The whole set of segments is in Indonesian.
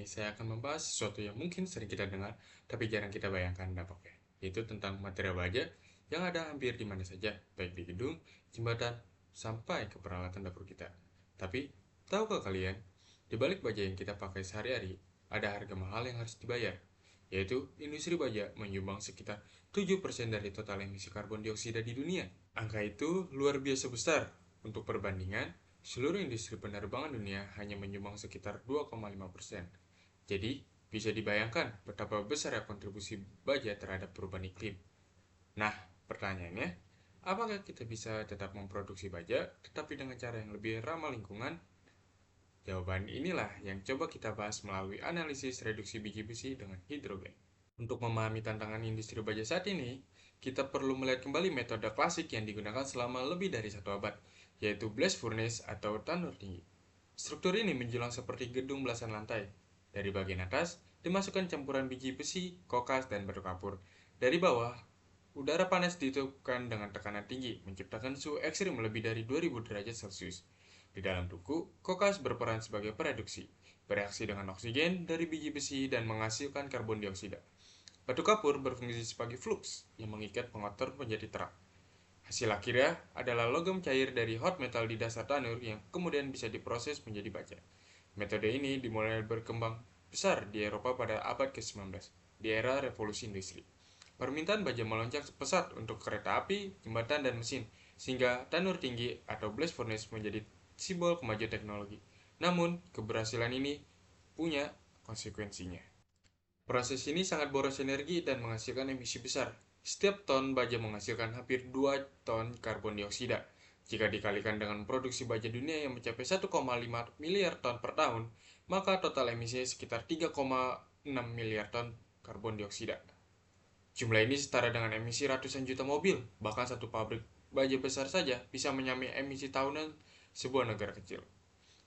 saya akan membahas sesuatu yang mungkin sering kita dengar, tapi jarang kita bayangkan dampaknya, yaitu tentang material baja yang ada hampir di mana saja, baik di gedung, jembatan, sampai ke peralatan dapur kita. Tapi, tahukah kalian, di balik baja yang kita pakai sehari-hari, ada harga mahal yang harus dibayar, yaitu industri baja menyumbang sekitar 7% dari total emisi karbon dioksida di dunia. Angka itu luar biasa besar. Untuk perbandingan, seluruh industri penerbangan dunia hanya menyumbang sekitar 2,5%. Jadi, bisa dibayangkan betapa besar kontribusi baja terhadap perubahan iklim. Nah, pertanyaannya, apakah kita bisa tetap memproduksi baja tetapi dengan cara yang lebih ramah lingkungan? Jawaban inilah yang coba kita bahas melalui analisis reduksi biji besi dengan hidrogen. Untuk memahami tantangan industri baja saat ini, kita perlu melihat kembali metode klasik yang digunakan selama lebih dari 1 abad, yaitu blast furnace atau tanur tinggi. Struktur ini menjulang seperti gedung belasan lantai. Dari bagian atas, dimasukkan campuran biji besi, kokas, dan batu kapur. Dari bawah, udara panas ditiupkan dengan tekanan tinggi, menciptakan suhu ekstrim lebih dari 2000 derajat Celcius. Di dalam tuku, kokas berperan sebagai pereduksi, bereaksi dengan oksigen dari biji besi dan menghasilkan karbon dioksida. Batu kapur berfungsi sebagai flux yang mengikat pengotor menjadi terang. Hasil akhirnya adalah logam cair dari hot metal di dasar tanur yang kemudian bisa diproses menjadi baja. Metode ini dimulai berkembang besar di Eropa pada abad ke-19, di era revolusi industri. Permintaan baja melonjak pesat untuk kereta api, jembatan, dan mesin, sehingga tanur tinggi atau blast furnace menjadi simbol kemajuan teknologi. Namun, keberhasilan ini punya konsekuensinya. Proses ini sangat boros energi dan menghasilkan emisi besar. Setiap ton baja menghasilkan hampir 2 ton karbon dioksida. Jika dikalikan dengan produksi baja dunia yang mencapai 1,5 miliar ton per tahun, maka total emisinya sekitar 3,6 miliar ton karbon dioksida. Jumlah ini setara dengan emisi ratusan juta mobil, bahkan satu pabrik baja besar saja bisa menyamai emisi tahunan sebuah negara kecil.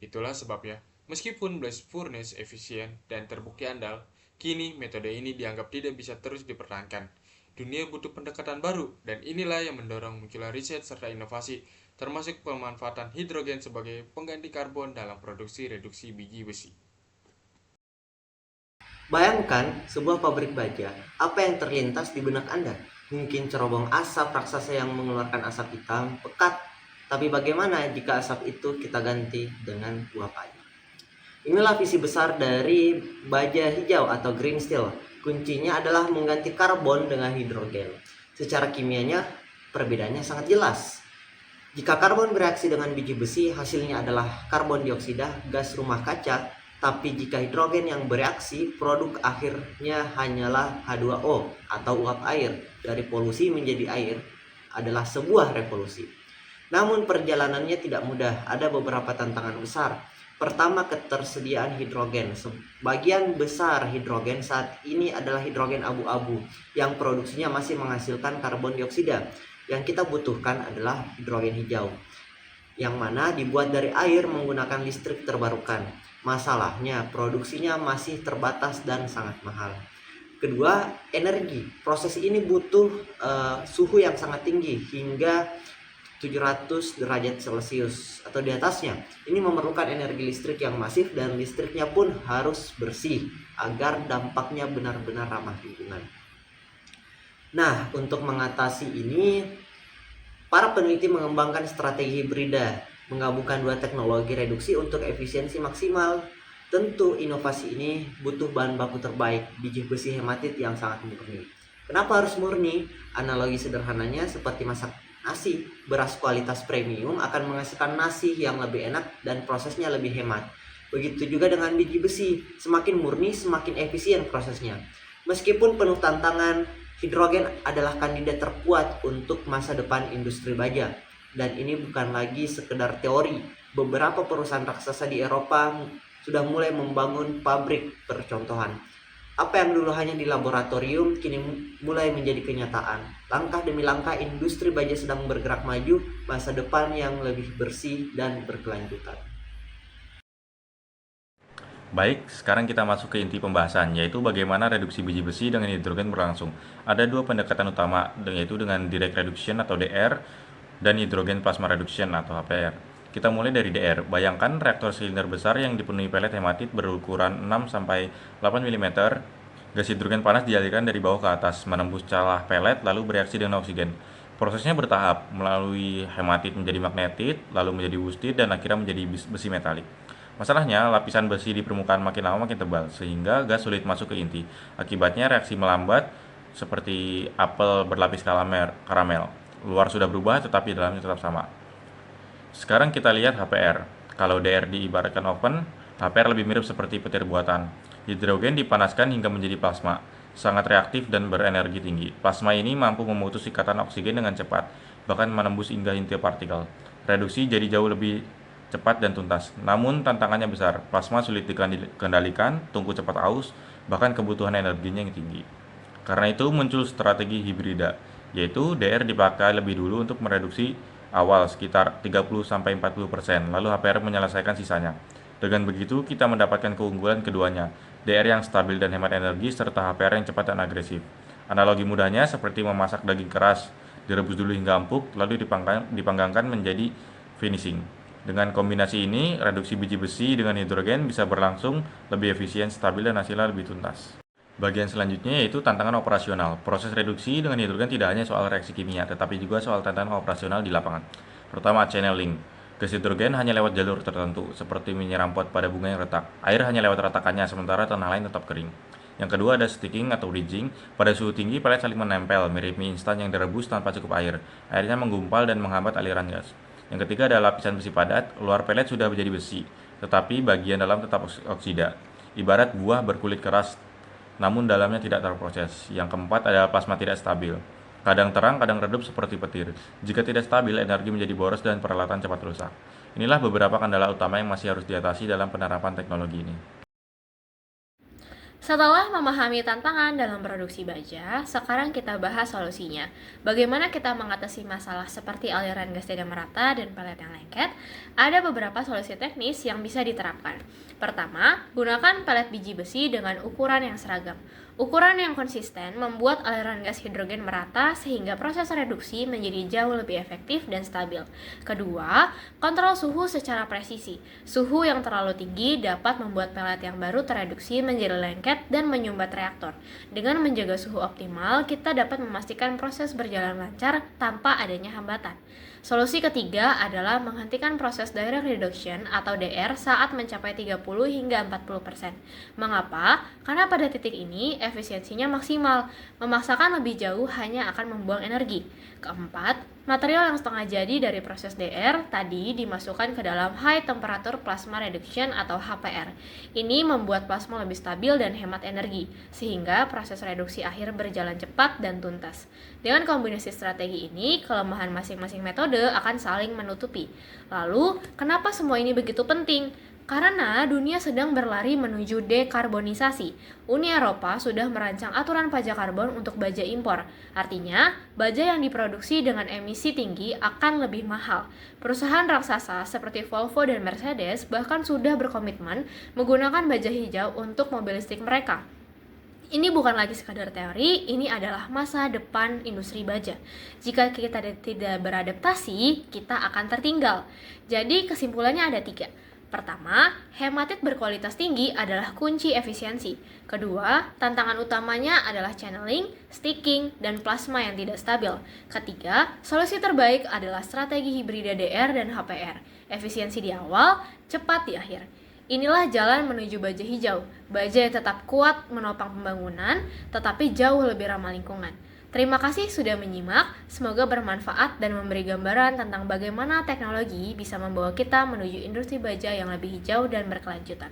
Itulah sebabnya, meskipun blast furnace efisien dan terbukti andal, kini metode ini dianggap tidak bisa terus dipertahankan. Dunia butuh pendekatan baru, dan inilah yang mendorong munculnya riset serta inovasi, termasuk pemanfaatan hidrogen sebagai pengganti karbon dalam produksi reduksi biji besi. Bayangkan sebuah pabrik baja, apa yang terlintas di benak Anda? Mungkin cerobong asap raksasa yang mengeluarkan asap hitam, pekat. Tapi bagaimana jika asap itu kita ganti dengan uap air? Inilah visi besar dari baja hijau atau green steel. Kuncinya adalah mengganti karbon dengan hidrogen. Secara kimianya, perbedaannya sangat jelas. Jika karbon bereaksi dengan biji besi, hasilnya adalah karbon dioksida, gas rumah kaca. Tapi jika hidrogen yang bereaksi, produk akhirnya hanyalah H2O atau uap air. Dari polusi menjadi air adalah sebuah revolusi. Namun perjalanannya tidak mudah, ada beberapa tantangan besar. Pertama, ketersediaan hidrogen. Sebagian besar hidrogen saat ini adalah hidrogen abu-abu yang produksinya masih menghasilkan karbon dioksida. Yang kita butuhkan adalah hidrogen hijau, yang mana dibuat dari air menggunakan listrik terbarukan. Masalahnya, produksinya masih terbatas dan sangat mahal. Kedua, energi. Proses ini butuh suhu yang sangat tinggi hingga 700 derajat Celcius atau di atasnya. Ini memerlukan energi listrik yang masif dan listriknya pun harus bersih agar dampaknya benar-benar ramah lingkungan. Nah, untuk mengatasi ini, para peneliti mengembangkan strategi hibrida, menggabungkan dua teknologi reduksi untuk efisiensi maksimal. Tentu inovasi ini butuh bahan baku terbaik, biji besi hematit yang sangat murni. Kenapa harus murni? Analogi sederhananya seperti masak nasi. Beras kualitas premium akan menghasilkan nasi yang lebih enak dan prosesnya lebih hemat. Begitu juga dengan biji besi, semakin murni semakin efisien prosesnya. Meskipun penuh tantangan, hidrogen adalah kandidat terkuat untuk masa depan industri baja. Dan ini bukan lagi sekedar teori. Beberapa perusahaan raksasa di Eropa sudah mulai membangun pabrik percontohan. Apa yang dulu hanya di laboratorium kini mulai menjadi kenyataan. Langkah demi langkah industri baja sedang bergerak maju, masa depan yang lebih bersih dan berkelanjutan. Baik, sekarang kita masuk ke inti pembahasan, yaitu bagaimana reduksi biji besi dengan hidrogen berlangsung. Ada dua pendekatan utama, yaitu dengan direct reduction atau DR dan hydrogen plasma reduction atau HPR. Kita mulai dari DR. Bayangkan reaktor silinder besar yang dipenuhi pelet hematit berukuran 6-8 mm. Gas hidrogen panas dialirkan dari bawah ke atas, menembus celah pelet lalu bereaksi dengan oksigen. Prosesnya bertahap, melalui hematit menjadi magnetit, lalu menjadi wustit, dan akhirnya menjadi besi metalik. Masalahnya, lapisan besi di permukaan makin lama makin tebal, sehingga gas sulit masuk ke inti. Akibatnya reaksi melambat seperti apel berlapis karamel. Luar sudah berubah, tetapi dalamnya tetap sama. Sekarang kita lihat HPR. Kalau DR diibaratkan oven, HPR lebih mirip seperti petir buatan. Hidrogen dipanaskan hingga menjadi plasma, sangat reaktif dan berenergi tinggi. Plasma ini mampu memutus ikatan oksigen dengan cepat, bahkan menembus hingga inti partikel. Reduksi jadi jauh lebih cepat dan tuntas. Namun tantangannya besar, plasma sulit dikendalikan, tungku cepat aus, bahkan kebutuhan energinya yang tinggi. Karena itu muncul strategi hibrida, yaitu DR dipakai lebih dulu untuk mereduksi awal sekitar 30-40%, lalu HPR menyelesaikan sisanya. Dengan begitu, kita mendapatkan keunggulan keduanya, DR yang stabil dan hemat energi, serta HPR yang cepat dan agresif. Analogi mudahnya seperti memasak daging keras, direbus dulu hingga empuk, lalu dipanggangkan menjadi finishing. Dengan kombinasi ini, reduksi biji besi dengan hidrogen bisa berlangsung lebih efisien, stabil, dan hasilnya lebih tuntas. Bagian selanjutnya yaitu tantangan operasional. Proses reduksi dengan hidrogen tidak hanya soal reaksi kimia, tetapi juga soal tantangan operasional di lapangan. Pertama, channeling. Gas hidrogen hanya lewat jalur tertentu, seperti menyiram pot pada bunga yang retak. Air hanya lewat retakannya, sementara tanah lain tetap kering. Yang kedua ada sticking atau ridging. Pada suhu tinggi, pelet saling menempel, mirip mie instan yang direbus tanpa cukup air. Airnya menggumpal dan menghambat aliran gas. Yang ketiga ada lapisan besi padat. Luar pelet sudah menjadi besi, tetapi bagian dalam tetap oksida. Ibarat buah berkulit keras, namun dalamnya tidak terproses. Yang keempat adalah plasma tidak stabil. Kadang terang, kadang redup seperti petir. Jika tidak stabil, energi menjadi boros dan peralatan cepat rusak. Inilah beberapa kendala utama yang masih harus diatasi dalam penerapan teknologi ini. Setelah memahami tantangan dalam produksi baja, sekarang kita bahas solusinya. Bagaimana kita mengatasi masalah seperti aliran gas tidak merata dan pelet yang lengket? Ada beberapa solusi teknis yang bisa diterapkan. Pertama, gunakan pelet biji besi dengan ukuran yang seragam. Ukuran yang konsisten membuat aliran gas hidrogen merata sehingga proses reduksi menjadi jauh lebih efektif dan stabil. Kedua, kontrol suhu secara presisi. Suhu yang terlalu tinggi dapat membuat pelet yang baru tereduksi menjadi lengket dan menyumbat reaktor. Dengan menjaga suhu optimal, kita dapat memastikan proses berjalan lancar tanpa adanya hambatan. Solusi ketiga adalah menghentikan proses direct reduction atau DR saat mencapai 30 hingga 40%. Mengapa? Karena pada titik ini efisiensinya maksimal. Memaksakan lebih jauh hanya akan membuang energi. Keempat, material yang setengah jadi dari proses DR tadi dimasukkan ke dalam High Temperature Plasma Reduction atau HPR. Ini membuat plasma lebih stabil dan hemat energi, sehingga proses reduksi akhir berjalan cepat dan tuntas. Dengan kombinasi strategi ini, kelemahan masing-masing metode akan saling menutupi. Lalu, kenapa semua ini begitu penting? Karena dunia sedang berlari menuju dekarbonisasi. Uni Eropa sudah merancang aturan pajak karbon untuk baja impor. Artinya, baja yang diproduksi dengan emisi tinggi akan lebih mahal. Perusahaan raksasa seperti Volvo dan Mercedes bahkan sudah berkomitmen menggunakan baja hijau untuk mobil listrik mereka. Ini bukan lagi sekadar teori, ini adalah masa depan industri baja. Jika kita tidak beradaptasi, kita akan tertinggal. Jadi kesimpulannya ada 3. Pertama, hematit berkualitas tinggi adalah kunci efisiensi. Kedua, tantangan utamanya adalah channeling, sticking, dan plasma yang tidak stabil. Ketiga, solusi terbaik adalah strategi hibrida DR dan HPR. Efisiensi di awal, cepat di akhir. Inilah jalan menuju baja hijau, baja yang tetap kuat menopang pembangunan, tetapi jauh lebih ramah lingkungan. Terima kasih sudah menyimak, semoga bermanfaat dan memberi gambaran tentang bagaimana teknologi bisa membawa kita menuju industri baja yang lebih hijau dan berkelanjutan.